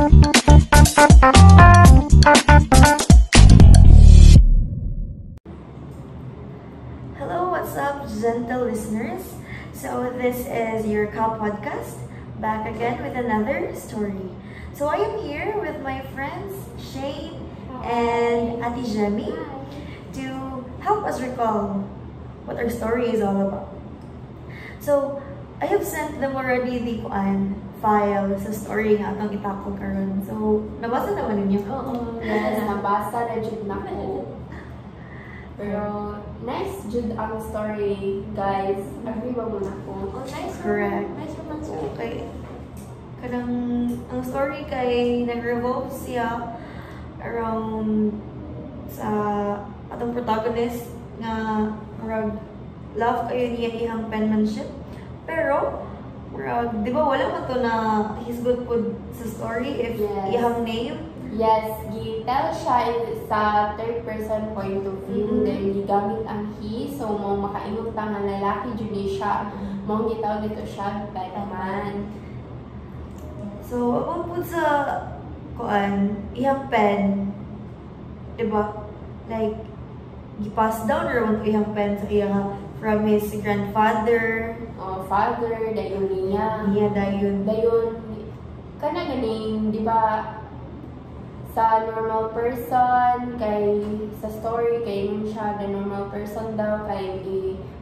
Hello, what's up, gentle listeners? So this is your Ka podcast, back again with another story. So I am here with my friends Shane and Ate Jemmy to help us recall what our story is all about. So I have sent them already the file sa story nga atong itakol karon. So nabasa naman ninyo? Oo. Yes, nabasa na jud na ko. Pero nice jud ang story, guys. Agree ba mo na ko? Oh, nice. Correct. Nice naman. Okay. Kanang ang story kay nag-revolve siya around sa atong protagonist nga murag love kayo niya iyang penmanship. Pero murag di ba wala man to na hisgot pod sa story if iyang name. Yes, gitel siya sa third person point of view. Then gigamit ang he, so mo makaingon ta nga lalaki jud ni siya. Mo gitaw dito siya Batman. So abang po sa iyang pen, diba? Like, gi-pass down or iyang pen sa iyang from his grandfather. Father, dayon niya. Niya dayon. Dayon, kana ganing, di ba, sa normal person, kay sa story, kay yun siya, the normal person daw, kay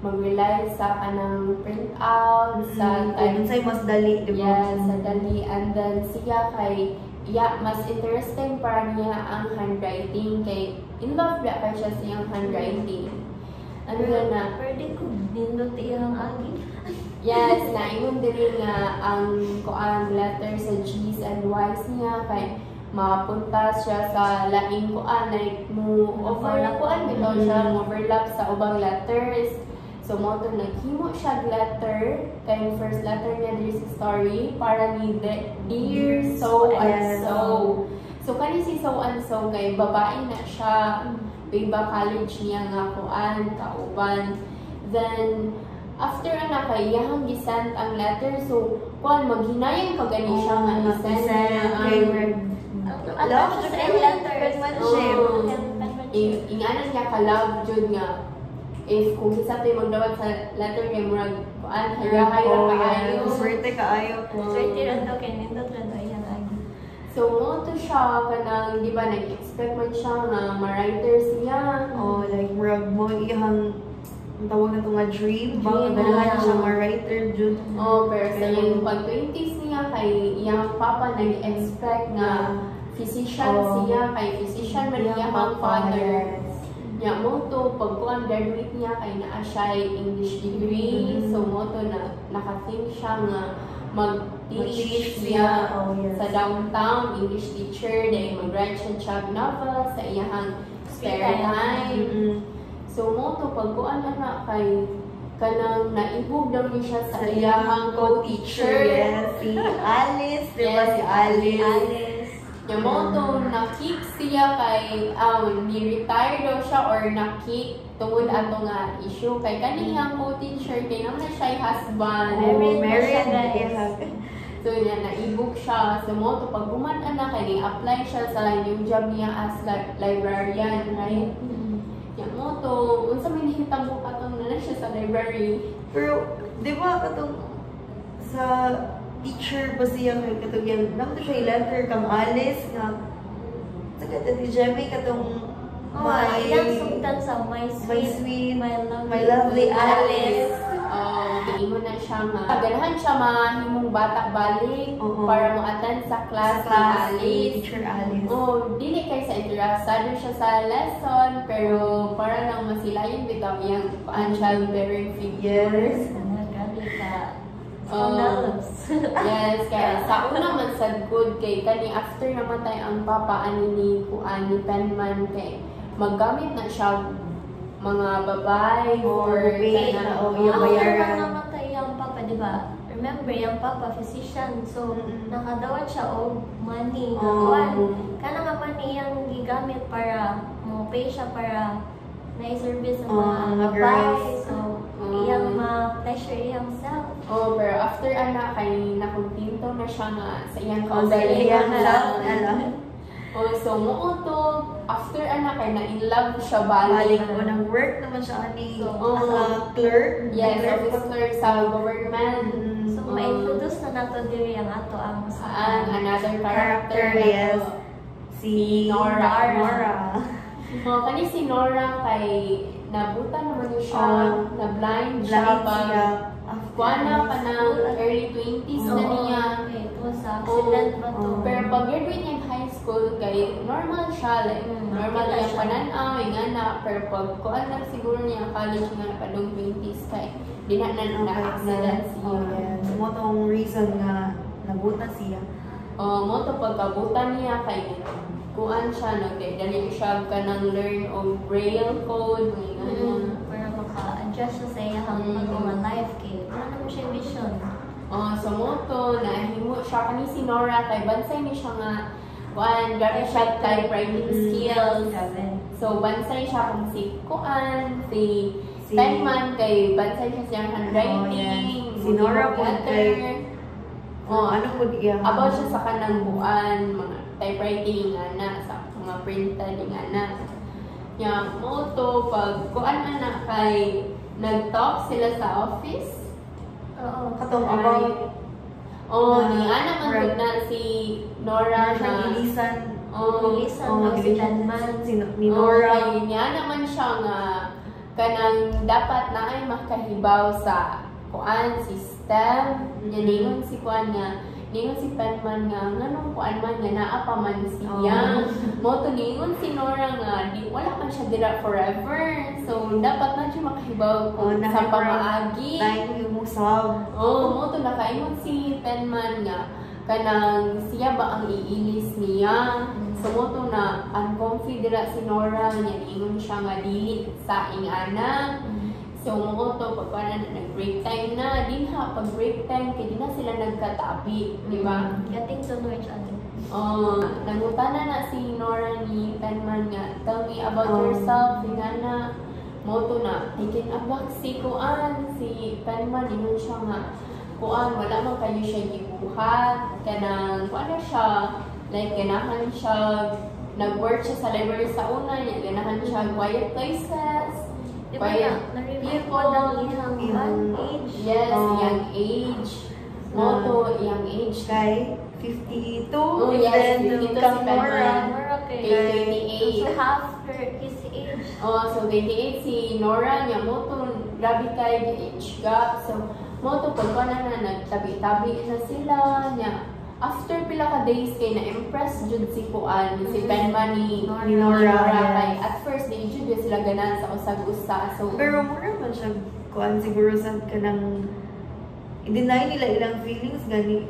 mag-rely sa kanang printout, sa say mas dali, di ba? yes, sa dali. And then siya kay, mas interesting para niya ang handwriting, kay in love ba kay siya sa iyang handwriting. Ano na? Pwede ko nindot iyang agi. Yes, naingon din nga ang letter sa G's and Y's niya, kay mapunta siya sa laing like overlap sa ubang letters. So mo to naghimo siya letter, kay first letter niya diri sa story para ni Dear So and So. So kani si So and So kay babae na siya, ba college niya nga kauban. Then after ana kay iyang gisend ang letter, so maghinayang ka gani siya nga i-send love to sa penmanship. Inganan niya ka-love jud nga if kung isa tayo magdawat sa letter niya murag kaayo. Swerte kaayo po. Swerte rin daw kay nindot rin daw iyang agi. So mo to siya kanang di ba nag-expect man siya nga ma-writer siya. Like murag mo iyang ang tawag na ito nga dream. Dalahan siya ma-writer jud. Pero sa iyang pag-20s niya kay iyang papa nag-expect nga physician siya, kay physician man niya ang father. Nya mo to pag graduate niya kay naa siya English degree. So mo to naka-think siya nga mag-teach siya sa downtown English teacher, then mag-write siya novel sa iyang spare time. So mo to pag kay kanang naibog daw niya siya sa iyang co-teacher. Yes, si Alice, diba si Alice? Yung mo to, na-kick siya kay, ni-retire daw siya or na-kick tungod ato nga issue. Kay kaniyang co-teacher, kay naman siya husband. Married na So yan, naibog siya. So mo to, pag buman na kay ni-apply siya sa yung job niya as librarian, right? Yung mo to, unsa may nahitang mo katong na siya sa library. Pero, di ba katong sa teacher pa siya katong yan, naman siya letter kang Alice nga sa Ate Jemmy katong Iyang sugdan sa my sweet, my lovely Alice. Ingon na siya nga. Ganahan siya mahimong bata balik para mo-attend sa class ni Alice. Teacher Alice. Dili kay sa interesado siya sa lesson, pero para lang masilayan bitaw iyang childbearing figures. Yes, kaya sa una man sad good kay kani after namatay ang papa ani ni Penman kay maggamit na siya mga babae or bayaran. Namatay ang papa, di ba? Remember, yung papa physician, so nakadawat siya og money. Kana nga money yung gigamit para mo pay siya para na-service sa mga babae. So iyang ma-pleasure iyang self. Oh, pero after ana kay nakuntinto na siya nga sa iyang Sa iyang self, Oh, so mo to after ana kay na in love siya balik. Balik ko ng work naman siya ani So, as a clerk. Yes, office clerk sa government. So, ma-introduce na nato diri ang ato ang Another character yes. na to. Si Nora. Oh, kani si Nora kay nabutan naman niya siya, na blind siya pag kuana pa ng early 20s na niya. Okay, ito sa accident ba to? Pero pag graduate niya in high school, kay normal siya, like, normal nakita yung siya. pananaw, yung anak, pero pag kuan lang siguro niya college nga na padong 20s, kay di na na-accident siya. Mo tong reason nga nabuta siya. Mo to pagkabutan niya, kay kuan siya, nagdali siya ka ng learn of braille code, mga ganyan. Para maka-adjust siya sa iyang pag-uman life kay wala naman siya vision. So mo to, nahimo siya kani si Nora, kay bansay ni siya nga, kuan, grabe siya typewriting skills. So bansay siya kung si kuan, si Penman, kay bansay siya siyang handwriting, si Nora po kay ano po iya? About siya sa kanang buan, mga typewriting nga na, sa mga printed nga na. Yang mo to, pag kuan na kay nag-talk sila sa office. Oo. Katong about ni ana man na si Nora na ilisan. Ilisan daw si Penman. Ni Nora. Niya naman siya nga kanang dapat na ay makahibaw sa kuan system. Ningon si kuan nga, ningon si Penman nga nganong kuan man nga naa pa man siya. Mo to ningon si Nora nga di wala man siya dira forever. So dapat na siya makahibaw kung sa pamaagi. Dahil mo sab. Mo to nakaingon si Penman nga kanang siya ba ang iilis niya. So mo to na uncomfy dira si Nora niya ingon siya nga dili sa ingana. So mo to pag nag-break time na din ha pag break time kay di na sila nagkatabi, di ba? Getting to know each other. Nangutana na si Nora ni Penman nga, tell me about yourself, ingana. Mo to na taken aback si kuan si Penman ingon siya nga kuan wala man kayo siya gibuhat kanang kuan na siya like ganahan siya nag-work siya sa library sa una ganahan siya quiet places. Di ba na-review ko ng iyang age? Yes, young age. Mo to young age Kay 52. Yes, 52 si Penman. Nora Kay kay 28. so half his age. So 28 si Nora niya mo to grabe kay age gap. So mo to pag na nagtabi-tabi na sila niya. After pila ka days kay na-impress jud si Kuan, si Penman ni Nora kay at first di jud sila ganan sa usag-usa. So Pero mura man siya kuan siguro sa kanang i-deny nila ilang feelings gani.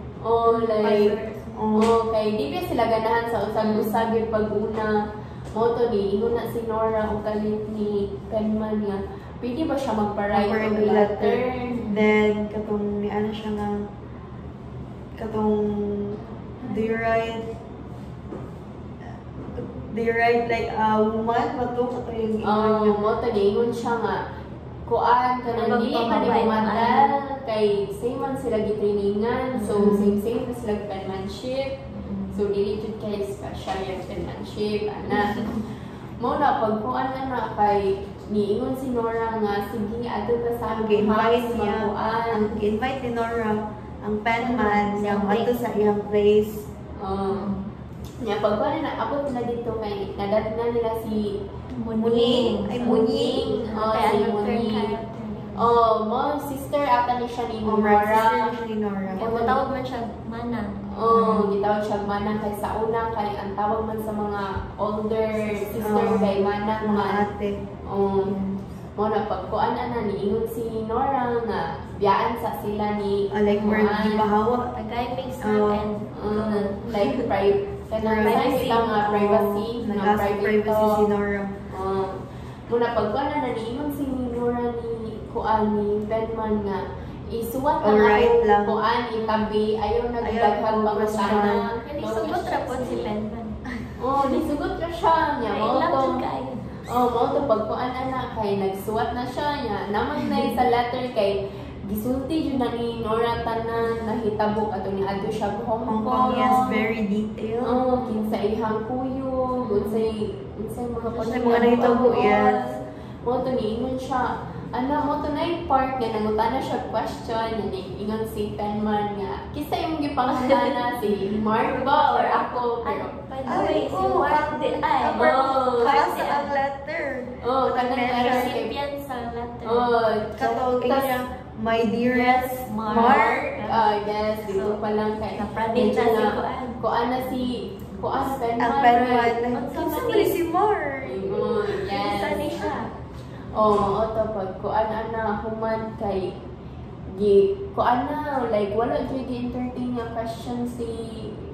kay di ba sila ganahan sa usag-usag yung pag-una. Mo to ni ingon na si Nora o kalit ni Penman nga pwede ba siya magpa-write ng letter? Then katong ni ano siya nga katong they write like a woman mato katong yung mo to niingon siya nga kuan kanang dili man ni madal kay same man sila gitrainingan so same na sila penmanship so dili jud kay special yung penmanship ana mo na pag kuan na kay niingon si Nora nga sige adto ka sa invite niya kuan invite ni Nora ang Penman yung ato sa iyang place. Nya pagkuan na abot na dito kay nadatnan nila si Muning. Si Muning. Mo sister ata ni siya ni Nora. Kaya matawag man siya Manang. Gitawag siya Manang kay sa una kay ang tawag man sa mga older sister kay Manang mga ate. Mo na pagkuan na niingon si Nora nga biyaan sa sila ni like we're gibahawa tagay mix and like private privacy nga privacy si Nora. Muna pagkuan na niingon si Nora ni kuan ni Penman nga isuwat na kuan itabi ayaw nagdaghang mga sana. Nisugot ra po si Penman. Nisugot ra siya niya mo to. Oh, mo to pagkuan ana kay nagsuwat na siya nya. Naman na sa letter kay gisulti jud na ni Nora tanan nahitabo ato ni adto siya Hong Kong, yes, very detailed. Oh, kinsa ihang kuyog, unsay mga nahitabo, yes. Mo to niingon siya. Ano mo to na yung part nga nangutana siya question nga ingon si Penman nga kisa yung gipangutana si Mark ba or ako pero By the way, si Mark di ay. Kasa ang letter. kanang letter kay Recipient sa letter. Katawag niya, my dearest Mark. Mark. Yes, dito pa lang kay Napradit na si kuan na si kuan Penman. Ang Penman. Unsa Kinsa man man ni? si Mark? Yes. Isa ni siya. Mao to pag kuan ana human kay kuan na like wala jud gi-entertain nga question si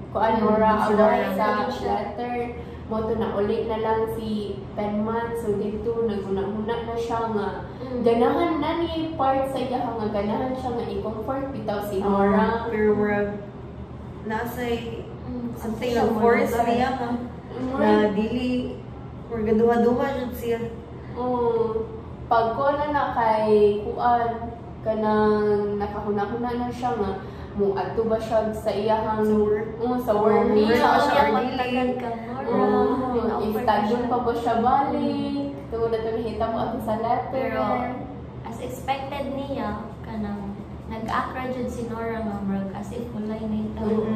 kuan Nora si about Nora. sa letter mo to na ulit na lang si Penman so dito naguna-una na siya nga ganahan na ni part sa iya nga ganahan siya nga i-comfort bitaw si Nora. Pero murag nasay something na force niya na dili or gaduha-duha jud siya. Pag ko na kay kuan kanang nakahuna-huna na siya nga mo adto ba siya sa iyahang sa work niya siya Magtagal ka Nora. istagyon pa ba siya balik tungod na nahita mo ato sa letter Pero as expected niya kanang nag-akra jud si Nora nga murag as if walay nahitabo.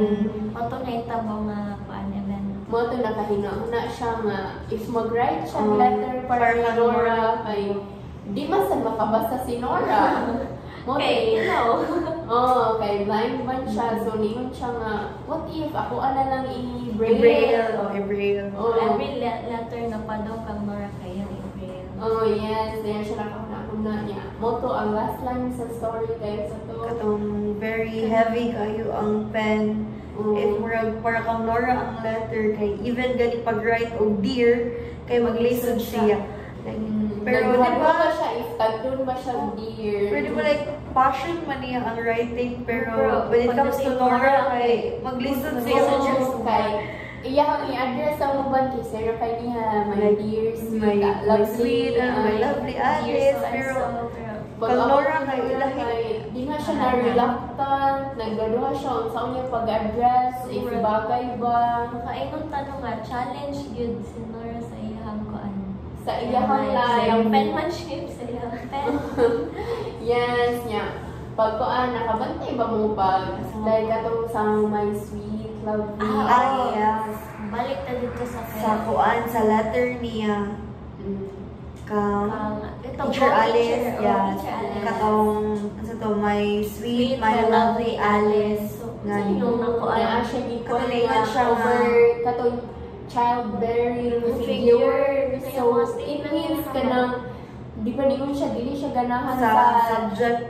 Mato nahitabo nga kuan event. mo to nakahinga-huna siya nga if mag-write siya letter para kay Nora kay di man sa makabasa si Nora. Mo Okay, no. kay blind man siya so ningon siya nga what if ako ana lang i-braille. Braille. Every letter na padong kang Nora kayo i-braille. Yes, diyan siya nakahuna-huna niya. Mo to ang last line sa story kay sa to. Katong very heavy kayo ang pen. If murag para kang Nora ang letter kay even gani pag-write og dear kay maglisod siya. Like, pero di ba ba siya if tagdon ba siya dear? pwede ba like passion man niya ang writing pero Pero when it comes to pagdating Nora Nora, kay maglisod siya So, sa Diyos. kay iya ang i-address sa uban kay Sarah kay niya my dear sweet my sweet and my lovely Alice pero kang Nora kay ilahi di nga siya na-reluctant, naggaduha siya unsa niya pag-address, if bagay ba Kainong tanong nga, challenge yun si Nora sa iyang kuan. sa iyang Sa life. iyang penmanship, sa iyang pen. Yes, niya. Pag kuan nakabantay ba mo pag like katong sa my sweet lovely. yes. Balik na dito sa pen. Sa kuan sa letter niya kang Itong Teacher Alice, Teacher Alice. katong ano to my sweet, my lovely Alice. Nga yung nakuan. Kaya siya gikuan Katulingan niya siya over nga. katong childbearing Figure. figure. So, it means ka na, di ba niyon siya, dili siya ganahan Sa sa, subject,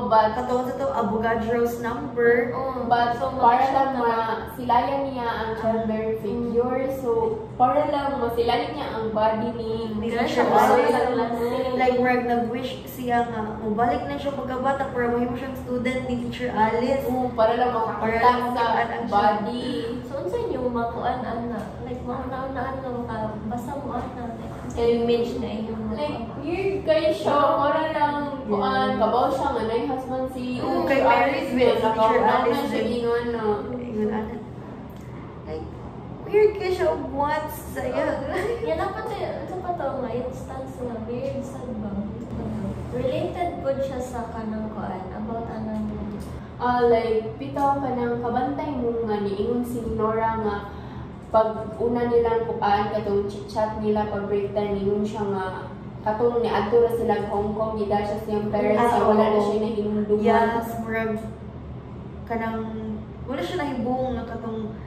but katong sa to Avogadro's number. But So, para siya lang masilayan niya ang childbearing figure. So, para lang masilayan niya ang body ni Teacher siya Alice. Alice. Like, murag nag-wish siya nga, mabalik na siya pagkabata para mahimo siyang student ni Teacher Alice. para lang Para lang makakita sa makakita siya. body. So, unsa yung makuan ana? Like, mauna-unaan na makabasa mo ana. And Image na iyong like, weird kayo siya. Para lang, kuan, kabaw siya nga na yung husband si Kay Mary's with Teacher Alice siya din. gingon na. Ingon ana. Like, weird ka siya once sa iya. Yan dapat ito pa to nga instance na weird sad ba? Related po siya sa kanang kuan about anang Like, bitaw ka ng kabantay mo nga niingon si Nora nga pag una nilang kuan katong chit-chat nila pag break time ningon siya nga katong ni adto na sila Hong Kong gida siya siyang parents sa wala na siya nahinumduman. Yes, murag kanang wala siya nahibong nga katong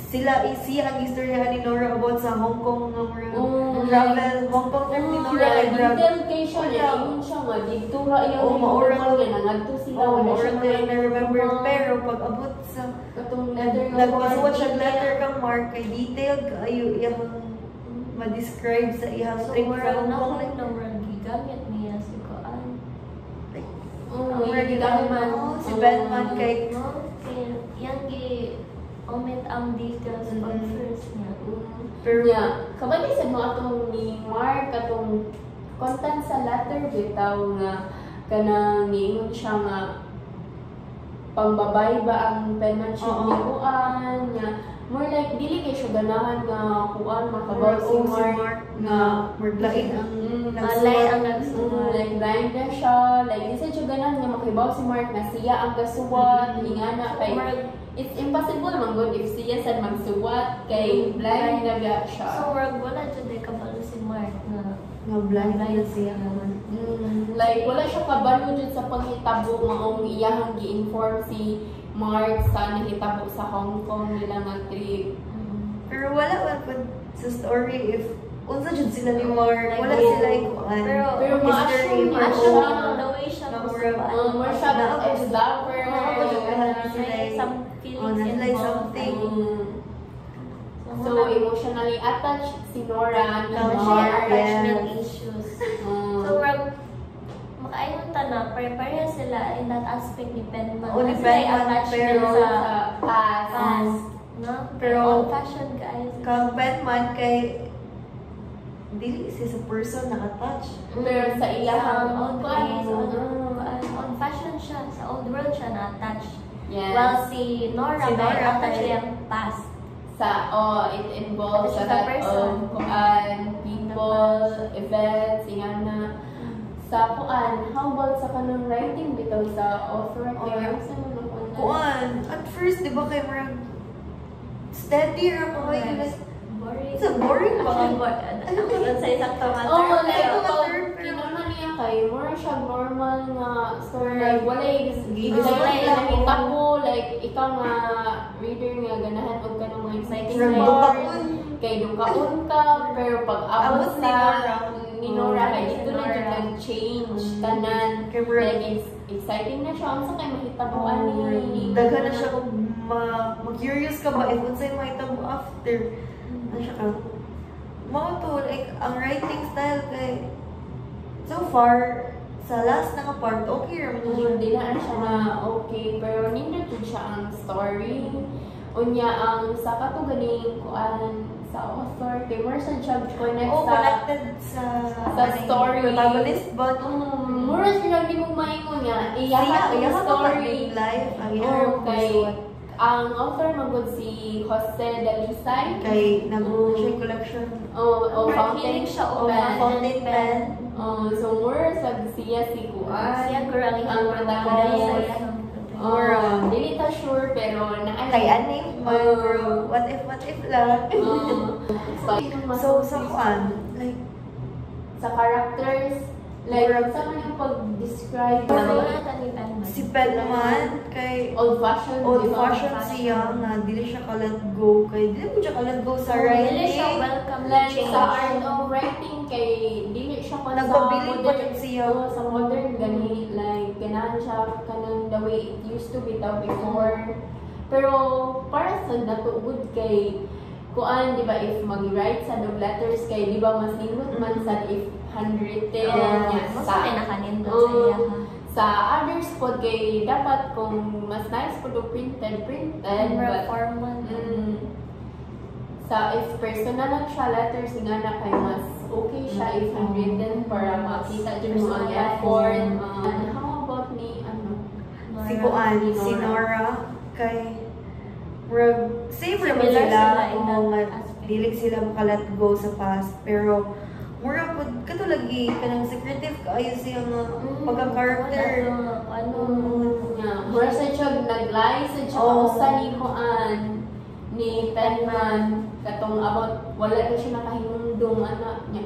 siya ang istorya ni Nora about sa Hong Kong nga murag travel Hong Kong trip ni Nora ay murag detail kay siya niya ingon siya nga dito ra iyang maoral nga nangadto sila wala siya na remember pero pag abot sa katong letter nga nagpasuot siya letter kang Mark kay detailed kaayo iyang ma-describe sa iyang so trip sa murag Hong na Kong. like na murag gigamit niya si kuan. Murag Benman. si Benman kay No, yan gi omit ang details pag first niya. Pero kabali sa mga atong ni Mark atong content sa letter bitaw nga kanang niingon siya nga pangbabay ba ang penmanship ni kuan nga more like dili kay siya ganahan nga kuan makabaw si Mark nga lain ang nagsuwat. like blind na siya like di siya ganahan nga makibaw si Mark na siya ang gasuwat ingana kay it's impossible man good if siya sad magsuwat kay blind na siya. So wala jud ay kabalo si Mark na blind na siya. Like wala siya kabalo jud sa panghitabo maong iyahang gi-inform si Mark sa nahitabo sa Hong Kong nila nga trip. Pero wala pa sa story if unsa jud sila ni Mark, wala sila ikuan. Pero history the way siya more siya ex-lover. Some feelings involved. So emotionally attached si Nora ni Siya Mark. attachment issues. So makaayon ta na pareha sila in that aspect ni Penman. Ni Penman, pero sa past. No? Pero old fashion guys. Kang Penman kay dili siya sa person na-attach. Pero sa iyahang old ways, old fashion siya, sa old world siya na-attach. Yes. While si Nora may attach yung past. It involves Siya a lot person. of people, events, ingana. Sa kuan, how about sa kanang writing bitaw sa author kaya sa mga Kuan, at first di ba kay marag steady ra ko kay Boring. It's a boring ba? Actually, sa isang tomato. Oh, like, Pero- pag kinama niya kay, more siya normal nga story. Like, walay, Walay nakita ko, like, ikaw nga, reader nga, ganahan o ka ng mga exciting From story. dukaon. Kay dukaon ka, pero pag abot Abot ni Nora. ni Nora, kay Si dito na Nora. dyan nag-change, tanan. Kay marag Like, it's exciting na siya. Ang sa kay mahitabuan ni. daghan na siya kung ma-curious ka ba if unsay mahitabo after. Ano siya ka? Mao to, like, ang writing style kay so far, sa last na ka part, okay raman siya. Hindi na siya na okay, pero nindot siya ang story. Unya ang sa katuganing kuan sa author, kay more sa job connect Oh, sa connected sa story. protagonist, but more siya di mo maingon nga, iya iyaha ang story story. life, ang iya Okay. Ang author magod si Jose Dalisay. kay nag-siya collection. Fountain siya O fountain pen. So more sa siya si Kuan. Siya girl Ang protagonist. Dili ta sure pero Kay aning what if lang. So sa kuan, like sa characters, like sa man yung pag-describe Wala ta ni Penman. si Penman kay old-fashioned siya nga dili siya ka-let go kay dili mo siya ka-let go sa Dili siya writing. welcome to Like change. sa art of writing kay dili siya pa Nagpabiling pa rin siya. sa modern gani like ganahan siya kanang the way it used to be daw before. Pero para sa natuod kay kuan di ba if mag-write sa dog letters kay di ba mas nindot man sa if handwritten niya Mas sa pinakanindot sa iya ha. sa others pod kay dapat kung mas nice po printed but Formal. sa if personal lang siya letters nga na kay mas okay siya if handwritten para makita dyan mo ang effort. And how about ni Si kuan, si Nora kay same raman Similar sila sila in that nga aspect. dili sila maka-let go sa past pero mura pud katulagi kanang secretive kaayo siya nga pagka-character. Mura sa siya nag-lie sa siya kausa ni kuan ni Penman katong about wala na siya nakahinumdum anak niya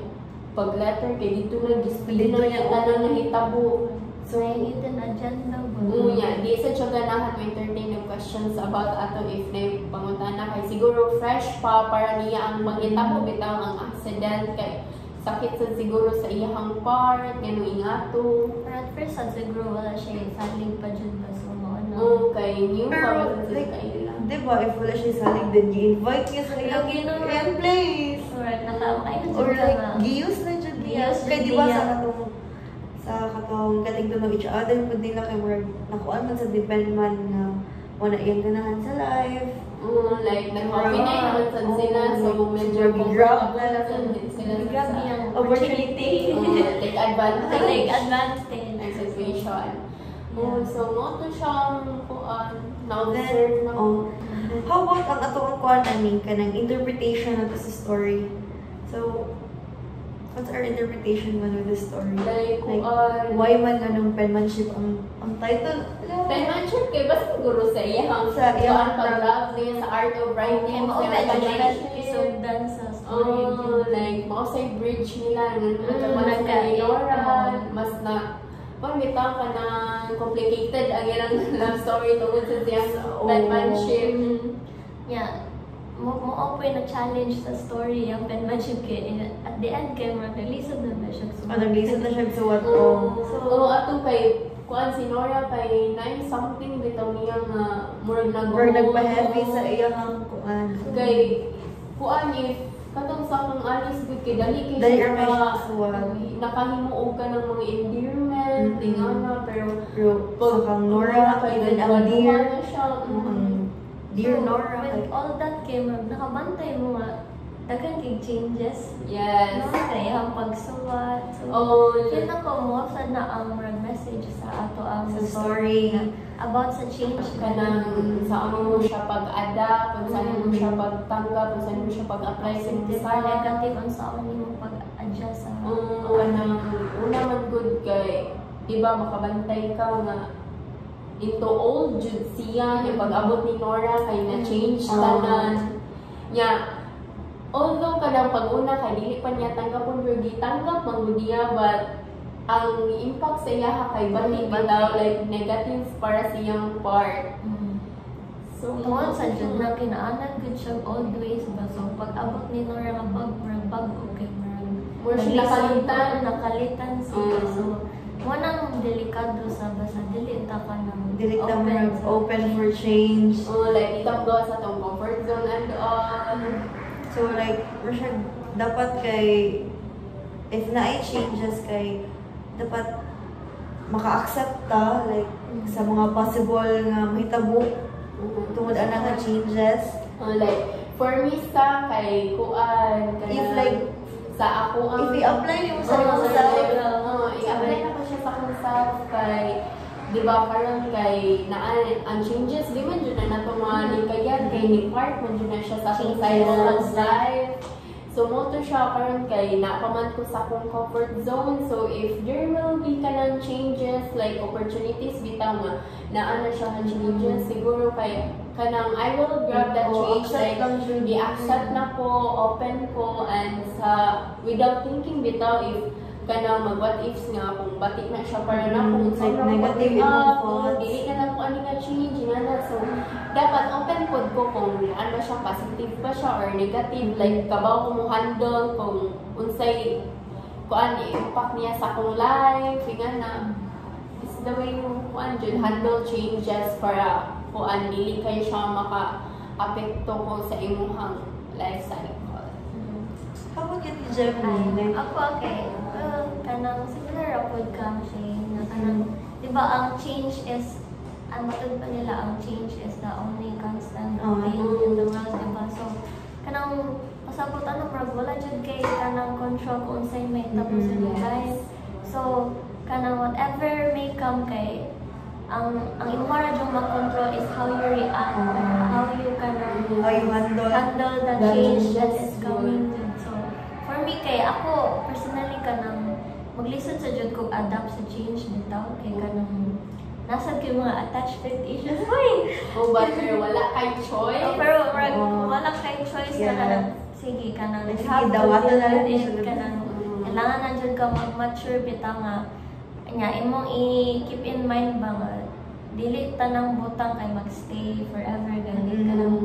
pag letter kay dito na display na niya tanang nahitabo. So, hidden agenda ba? Unya, di sa siya ganahan to entertain ng questions about ato if na pangutana kay siguro fresh pa para niya ang mangitabo bitaw ang accident kay sakit sa siguro sa iyahang part ngano ingato. Pero at first, siguro wala siya saling pa dyan ba? So, mauna. Kay new Pero, pa like, sa kaila. di ba, if wala siya salig, then i-invite niya sa iyang place. Alright, nakamakay na Or dyan ka like, nga. giyos na dyan niya. Giyos Kaya dyan di ba niya. sa katong getting to know each other, pud nila kay more nakuan man sa depend man na wala iyang ganahan sa life. Like, nag-combine naman sa sila, so medyo grab na lang sila Grabe sa yung opportunity. take advantage. Take advantage. Ng situation. So, mo to siyang Then, na-observe na. how about ang atong kuan ani kanang interpretation of this story? So, what's our interpretation man of this story? Like, why man ganung penmanship ang title? penmanship kay basta siguro sa iyang Sa iyang pag-love niya sa art of writing, sa episode dan sa story. like, mausay bridge nila, mas nagka- na Nora, mas na, bitaw ka na complicated ang ilang love story tungkol sa siyang penmanship. Yeah. Mo open na challenge sa story yung penmanship kay at the end kay naglisod na siya. Naglisod na siya sa what So, ato kay kuan si Nora kay 9 something bitaw niya nga murag nagpa-heavy sa iyang kuan. Kay kuan if katong sa akong alis gud kay dali Dali siya ra siya sa kuan. nakahimuog ka ng mga endearment, tingana pero Sa kang Nora, even ang dear. na siya. Dear So, Nora. with all that came nakabantay mo nga daghang kay changes. Yes. No, kay ang pagsuwat. So, yun ako mo sad na ang message sa ato ang Sa story. na about sa change Kanang sa ano mo siya pag-adapt, kung saan mo siya pagtanggap, kung saan mo siya pag-apply sa positive or negative ang sa mo pag-adjust sa kanang una man good kay diba makabantay ka nga into old jud siya yung pag-abot ni Nora kay na-change tanan nya. Although kadang pag-una kay dili pa niya tanggapon pero gitanggap man gud niya, but ang impact sa iya kay balik bitaw like negative para sa iyang part. So tungod sa jud na kinaanan gud siya old ways ba, so pag-abot ni Nora nga bag-bag okay more siya nakalitan siya. So mo nang delikado sa basa dili ta ka nang Dili ta open for change. like itang gawa sa tong comfort zone and all. So like, dapat kay, if na changes kay, dapat maka-accept ta, like, sa mga possible nga mahitabo, tungod ana nga changes. Like, for me sa kay kuan, If like, sa ako ang... if i-apply mo sa iyong self, i-apply na ko siya sa akong self kay, di ba, parang kay, ang changes, di man dyan na nato mga kayan, kay ni part, man dyan na siya sa akong cycle of life. So, mo to siya karon kay napaman ko sa akong comfort zone. So, if there will be kanang changes, like opportunities, bitaw nga, na siya ng changes, siguro kay kanang I will grab that change, like, i-accept na ko, open ko, and without thinking bitaw if kanang mag-what ifs nga, kung batik na siya para na kung like negative thoughts. dili na lang kung ano nga change, nga. So, dapat open pod ko kung ano siya, positive pa siya or negative, like kabaw ko mo handle kung unsay kuan impact niya sa akong life, nga na is the way mo kuan jud handle changes para kuan dili kayo siya maka-apekto ko sa imong life cycle. How about you, Gemini? Like, ako okay. Kanang similar apod ka siya na kanang di ba ang change is ang matod pa nila ang change is the only constant thing in the world, di ba? So kanang pasabot ano prag wala jud kay kanang control kung unsay may tapos sa life. So kanang whatever may come kay ang imong jud ma-control is how you react, how you kanang how you handle the change that is coming. So for me kay ako personally kanang maglisod sa jud ko adapt sa change bitaw kay kanang nasa kay mga attachment issues. Hoy! But wala kay choice. Pero wala kay choice na kanang sige kanang dawatan na lang din kanang kailangan na jud ka mag-mature bitaw nga nya imong i-keep in mind ba nga dili tanang butang kay magstay forever gani kanang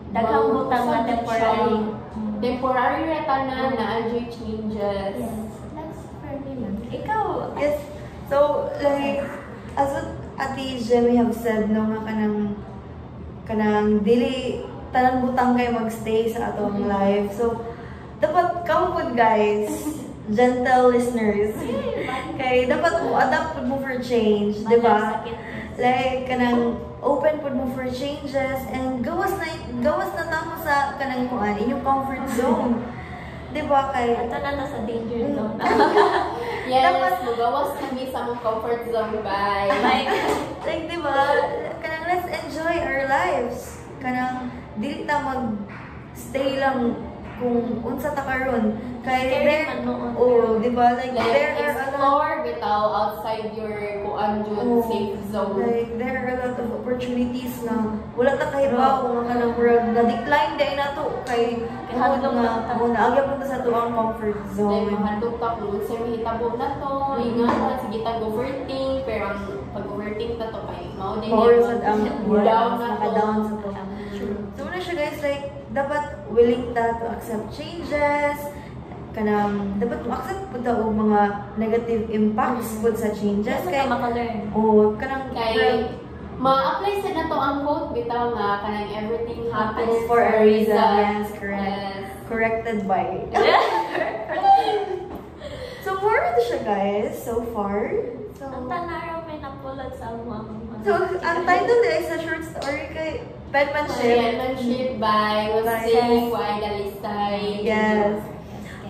daghang butang nga temporary. Temporary ra tanan na adjust changes. Yes, that's for me lang. Ikaw? yes. So, like, as what Ate Jemmy have said, no, nga kanang dili tanang butang kay magstay sa atong life. So, dapat come with guys, gentle listeners. Kay dapat mo adapt mo for change, di ba? Like kanang open po mo for changes and gawas na tamo sa kanang kuan inyong comfort zone. Di ba kay Ito na sa danger zone. Yes, magawas kami sa mong comfort zone, bye. like di ba kanang let's enjoy our lives. Kanang dili ta mag-stay lang kung unsa ta karon kay there di ba like there are explore bitaw outside your kuan jud safe zone. Like there are a lot of opportunities na wala ta kahibaw nga kanang murag na decline day nato kay hadlok nga mo na agya punta sa tuang comfort Dahil zone. mahadlok ta kung sa mahitabo na to, ingatan, sige ta overthink, pero ang pag-overthink na to kay mao din More sa ang down na to. naka-down sa to. So muna siya guys, like dapat willing ta to accept changes, kanang dapat mo-accept po ta og mga negative impacts po sa changes Kaya kay maka-learn. kanang Kay ma-apply sa na to ang quote bitaw nga kanang everything happens for a reason. Yes, Yes. correct. Corrected by. So more ito siya guys so far. So Ang tanaraw may napulot sa mga. So ang title is a short story kay Penmanship. Penmanship by Jose Y. Dalisay. Yes.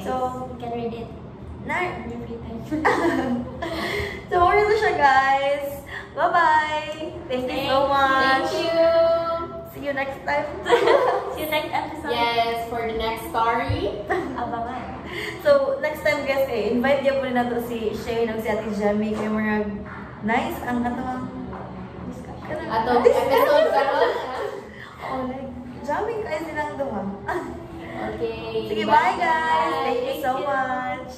So, So you can read it na in your free time. so more ito siya guys. Bye-bye. Thank you so much. Thank you. See you next time. See you next episode. Yes, for the next story. Abangan. So next time guys invite niya po rin nato si Shane o si Ate Jamie kay mga nice ang atong Discussion. Atong episode karon. Oh, like, jamming kayo silang duha. Okay. Sige, bye guys. Thank you so much.